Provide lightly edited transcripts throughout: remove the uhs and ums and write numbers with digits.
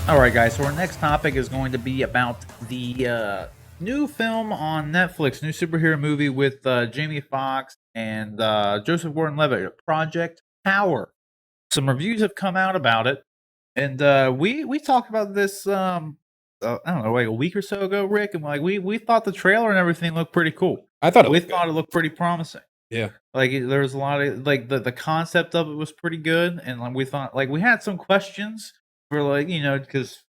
All right, guys. So our next topic is going to be about the new film on Netflix, new superhero movie with Jamie Foxx and Joseph Gordon-Levitt, Project Power. Some reviews have come out about it, and we talked about this. I don't know, like a week or so ago, Rick, and like we thought the trailer and everything looked pretty cool. I thought it We looked thought good. it looked pretty promising. Yeah. Like there was a lot of like the concept of it was pretty good, and like we thought like we had some questions for like because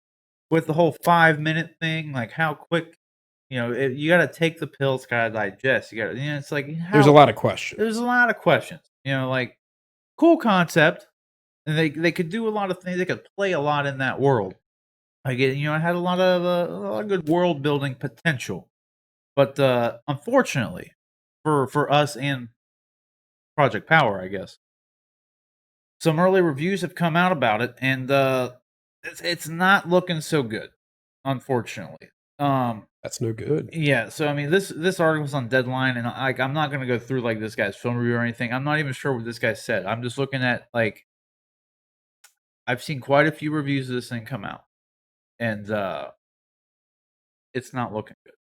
with the whole 5 minute thing, like how quick, you got to take the pills, gotta digest. You got to, it's like There's a how lot of questions. there's a lot of questions. Like cool concept, and they could do a lot of things. They could play a lot in that world. Like it had a lot of good world building potential, but unfortunately for us and Project Power, I guess. Some early reviews have come out about it, and it's not looking so good, unfortunately. That's no good. Yeah. So I mean, this article's on Deadline, and like I'm not gonna go through like this guy's film review or anything. I'm not even sure what this guy said. I'm just looking at like I've seen quite a few reviews of this thing come out, and it's not looking good,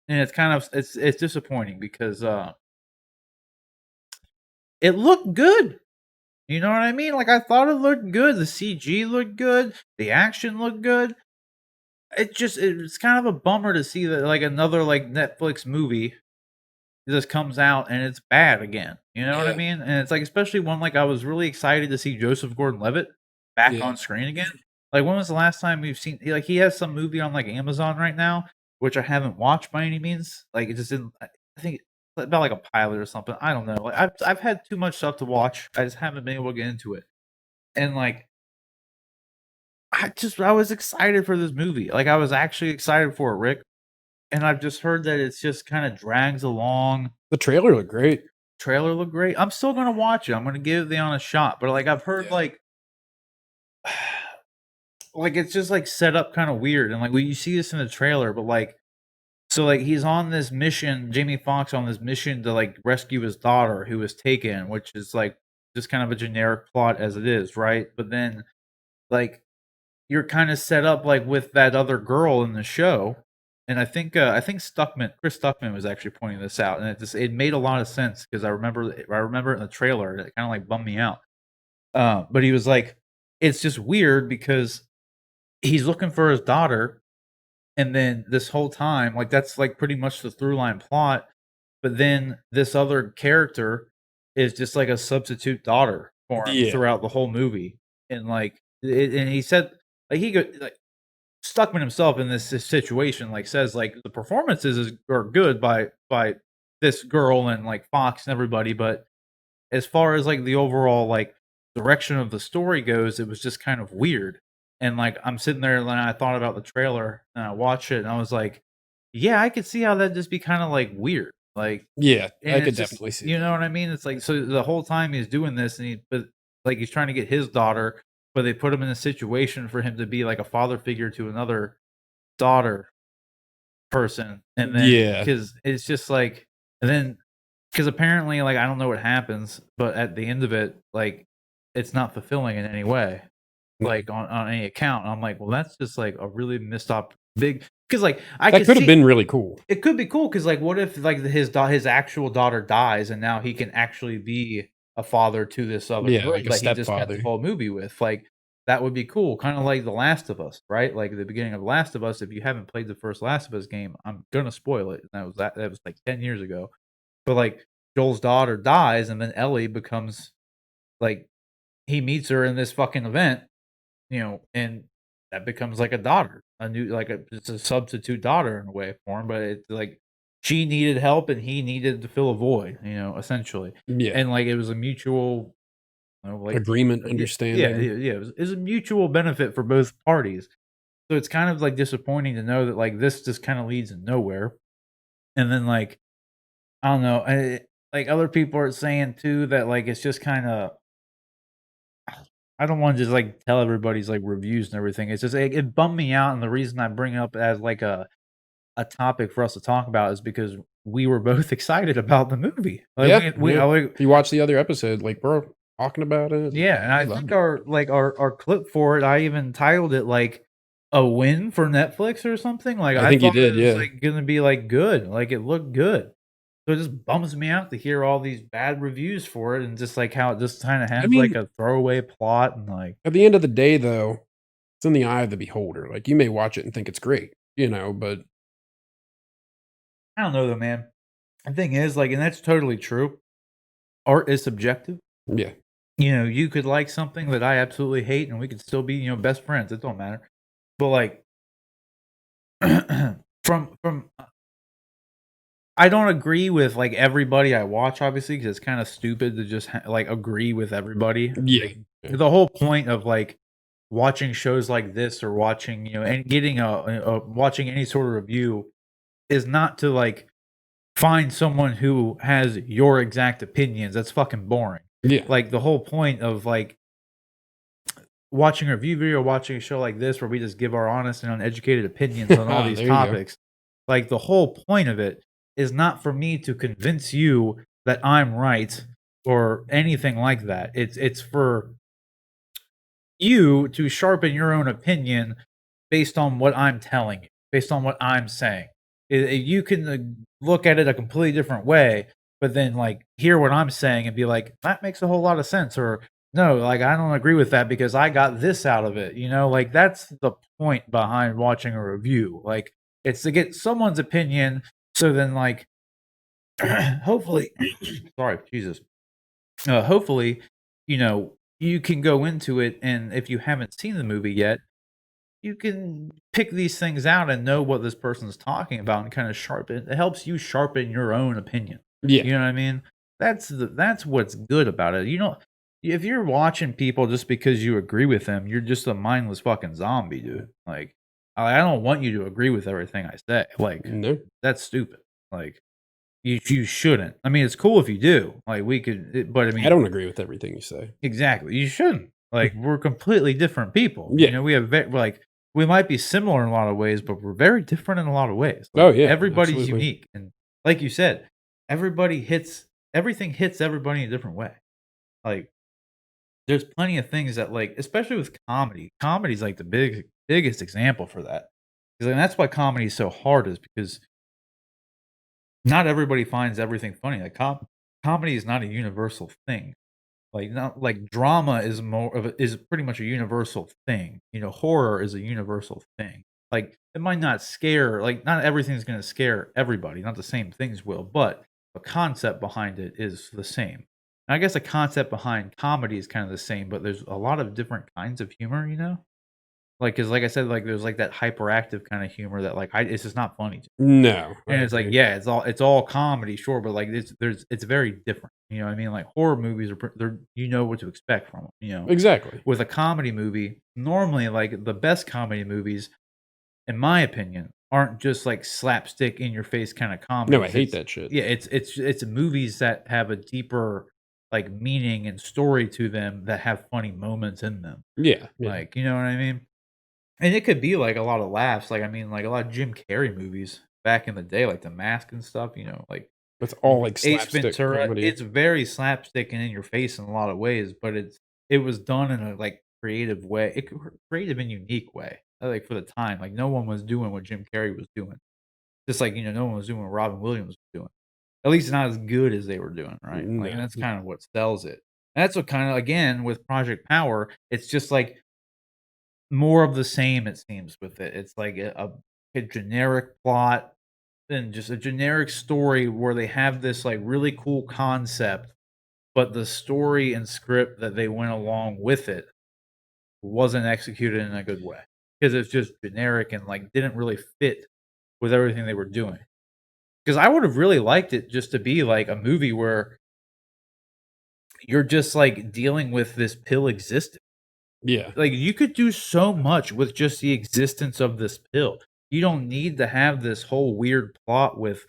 and it's kind of it's disappointing because it looked good. You know what I mean? Like I thought it looked good. The CG looked good. The action looked good. It's kind of a bummer to see that like another like Netflix movie just comes out and it's bad again. You know what I Yeah. mean? And it's like especially one like I was really excited to see Joseph Gordon-Levitt back Yeah. on screen again. Like when was the last time we've seen he has some movie on like Amazon right now, which I haven't watched by any means. Like it just didn't I think it's about like a pilot or something. I don't know. Like I've had too much stuff to watch. I just haven't been able to get into it. And like I was excited for this movie. Like I was actually excited for it, Rick. And I've just heard that it's just kind of drags along. The trailer looked great. Trailer looked great. I'm still gonna watch it. I'm gonna give it the honest shot. But like I've heard Yeah. like it's just like set up kind of weird. And like you see this in the trailer, but like so like he's on this mission, Jamie Foxx on this mission to like rescue his daughter who was taken, which is like just kind of a generic plot as it is, right? But then like you're kind of set up like with that other girl in the show, and I think Chris Stuckman was actually pointing this out, and it made a lot of sense because I remember it in the trailer, and it kind of like bummed me out. But he was like, it's just weird because he's looking for his daughter, and then this whole time, like that's like pretty much the through line plot. But then this other character is just like a substitute daughter for him Yeah. throughout the whole movie, and like, and he said like he could like Stuckman himself in this situation like says like the performances are good by this girl and like Fox and everybody, but as far as like the overall like direction of the story goes, it was just kind of weird. And like I'm sitting there and I thought about the trailer and I watched it and I was like, yeah, I could see how that'd just be kind of like weird. Like Yeah. I and could it's just definitely see you know that. what I mean? It's like so the whole time he's doing this and but like he's trying to get his daughter, but they put him in a situation for him to be like a father figure to another daughter person. And then Yeah. because it's just like and then because apparently like I don't know what happens, but at the end of it, like it's not fulfilling in any way, No. like on any account. And I'm like, well, that's just like a really missed up big because like I That could could have see been really cool. it could be cool because like what if like his actual daughter dies and now he can actually be a father to this other Yeah, girl like a that he just spent the stepfather. whole movie with. Like that would be cool, kind of like The Last of Us, right? Like the beginning of Last of Us. If you haven't played the first Last of Us game, I'm gonna spoil it. That was like 10 years ago. But like Joel's daughter dies, and then Ellie becomes like he meets her in this fucking event, and that becomes like a daughter, a new like it's a substitute daughter in a way for him, but it's like she needed help and he needed to fill a void, essentially, Yeah. and like it was a mutual, like Agreement, yeah, yeah, understanding. yeah, yeah, it was a mutual benefit for both parties. So it's kind of like disappointing to know that like this just kind of leads to nowhere, and then like I don't know, like other people are saying too that like it's just kind of I don't want to just like tell everybody's like reviews and everything. It's just it bummed me out, and the reason I bring it up as like a topic for us to talk about is because we were both excited about the movie. Like Yeah. we Yeah. like If you watch the other episode, like, bro, talking about it. yeah, and We I loved think it. our clip for it, I even titled it like a win for Netflix or something. Like I I think he thought did, it was yeah. like gonna be like good. Like it looked good. So it just bums me out to hear all these bad reviews for it and just like how it just kind of I has like mean, a throwaway plot and like at the end of the day, though, it's in the eye of the beholder. Like, you may watch it and think it's great, but I don't know though, man. The thing is, like, and that's totally true. Art is subjective. yeah. You could like something that I absolutely hate, and we could still be, best friends. It don't matter. But like, from I don't agree with like everybody I watch, obviously, because it's kind of stupid to just like agree with everybody. Yeah. Like, Yeah. the whole point of like watching shows like this or watching, and getting watching any sort of review is not to like find someone who has your exact opinions. That's fucking boring. Yeah. Like the whole point of like watching a review video, watching a show like this where we just give our honest and uneducated opinions on all these There you go. topics. Like the whole point of it is not for me to convince you that I'm right or anything like that. It's for you to sharpen your own opinion based on what I'm telling you, based on what I'm saying. You can look at it a completely different way, but then like hear what I'm saying and be like, that makes a whole lot of sense. Or no, like I don't agree with that because I got this out of it. Like that's the point behind watching a review. Like it's to get someone's opinion. So then like hopefully, sorry, Jesus. Hopefully, you can go into it, and if you haven't seen the movie yet, you can pick these things out and know what this person's talking about and kind of sharpen. It helps you sharpen your own opinion. Yeah. You know what I mean? That's what's good about it. If you're watching people just because you agree with them, you're just a mindless fucking zombie, dude. Like, I don't want you to agree with everything I say. Like, No. that's stupid. Like, you shouldn't. I mean, it's cool if you do. Like, we could, but I I mean, don't agree with everything you say. exactly. You shouldn't. Like, we're completely different people. Yeah. We have like we might be similar in a lot of ways, but we're very different in a lot of ways. Oh, Like yeah. everybody's Absolutely. unique. And like you said, everything hits everybody in a different way. Like there's plenty of things that like, especially with comedy. Comedy's like the biggest example for that. Because that's why comedy is so hard, is because not everybody finds everything funny. Like comedy is not a universal thing. Like, not like drama is more of is pretty much a universal thing. Horror is a universal thing. Like, it might not scare, like, not everything's gonna scare everybody, not the same things will, but the concept behind it is the same. And I guess the concept behind comedy is kind of the same, but there's a lot of different kinds of humor. Like, cause like I said, like, there's, like, that hyperactive kinda humor that, like, it's just not funny to No, me. I And it's like, agree. yeah, it's all comedy, sure, but, like, it's very different, you know what I mean? Like, horror movies are they're you know what to expect from them. Exactly. With a comedy movie, normally, like, the best comedy movies, in my opinion, aren't just, like, slapstick in your face kinda No, I comedies. hate It's that shit. yeah, it's movies that have a deeper, like, meaning and story to them that have funny moments in them. Yeah, yeah. Like, you know what I mean? And it could be, like, a lot of laughs, like, I mean, like, a lot of Jim Carrey movies back in the day, like The Mask and stuff, like It's all, like, Ace slapstick Ventura. comedy. It's very slapstick and in your face in a lot of ways, but it was done in a, like, creative way, creative and unique way, like, for the time, like, no one was doing what Jim Carrey was doing, just like, no one was doing what Robin Williams was doing, at least not as good as they were doing, right? Like, No, and that's no. kinda what sells it. And that's what kinda, again, with Project Power, it's just, like, more of the same, it seems, with it. It's like a generic plot and just a generic story where they have this, like, really cool concept, but the story and script that they went along with it wasn't executed in a good way because it's just generic and, like, didn't really fit with everything they were doing. Because I would have really liked it just to be, like, a movie where you're just, like, dealing with this pill existing. Yeah. Like, you could do so much with just the existence of this pill. You don't need to have this whole weird plot with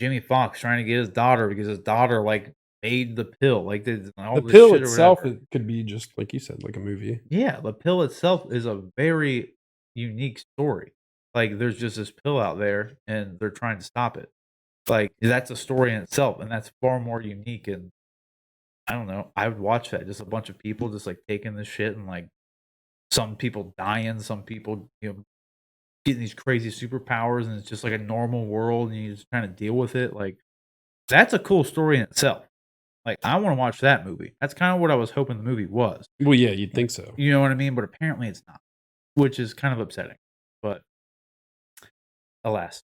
Jimmy Foxx trying to get his daughter because his daughter, like, made the pill, like, this all The this pill shit or itself, whatever. it could be just like you said, like a movie. Yeah, the pill itself is a very unique story. Like, there's just this pill out there, and they're trying to stop it. Like, that's a story in itself, and that's far more unique, and I don't know, I would watch that, just a bunch of people just, like, taking this shit and, like, some people dying, some people, getting these crazy superpowers, and it's just like a normal world, and you're just trying to deal with it. Like that's a cool story in itself. Like I want to watch that movie. That's kind of what I was hoping the movie was. Well, yeah, you'd think so. You know what I mean? But apparently it's not, which is kind of upsetting. But alas,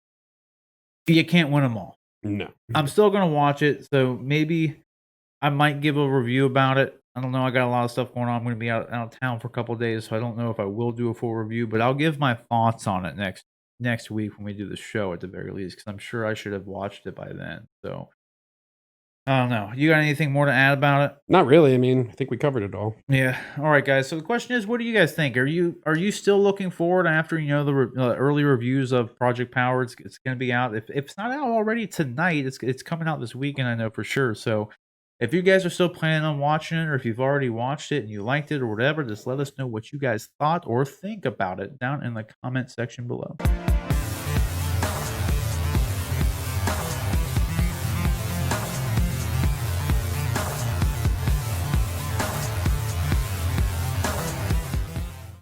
you can't win them all. No. I'm still gonna watch it, so maybe I might give a review about it. I don't know. I got a lot of stuff going on. I'm gonna be out of town for a couple of days, so I don't know if I will do a full review. But I'll give my thoughts on it next week when we do the show at the very least, because I'm sure I should have watched it by then. So I don't know. You got anything more to add about it? Not really. I mean, I think we covered it all. Yeah. All right, guys. So the question is, what do you guys think? Are you still looking forward after the early reviews of Project Power? It's going to be out. If it's not out already tonight, it's coming out this weekend. I know for sure. So if you guys are still planning on watching it, or if you've already watched it and you liked it or whatever, just let us know what you guys thought or think about it down in the comment section below.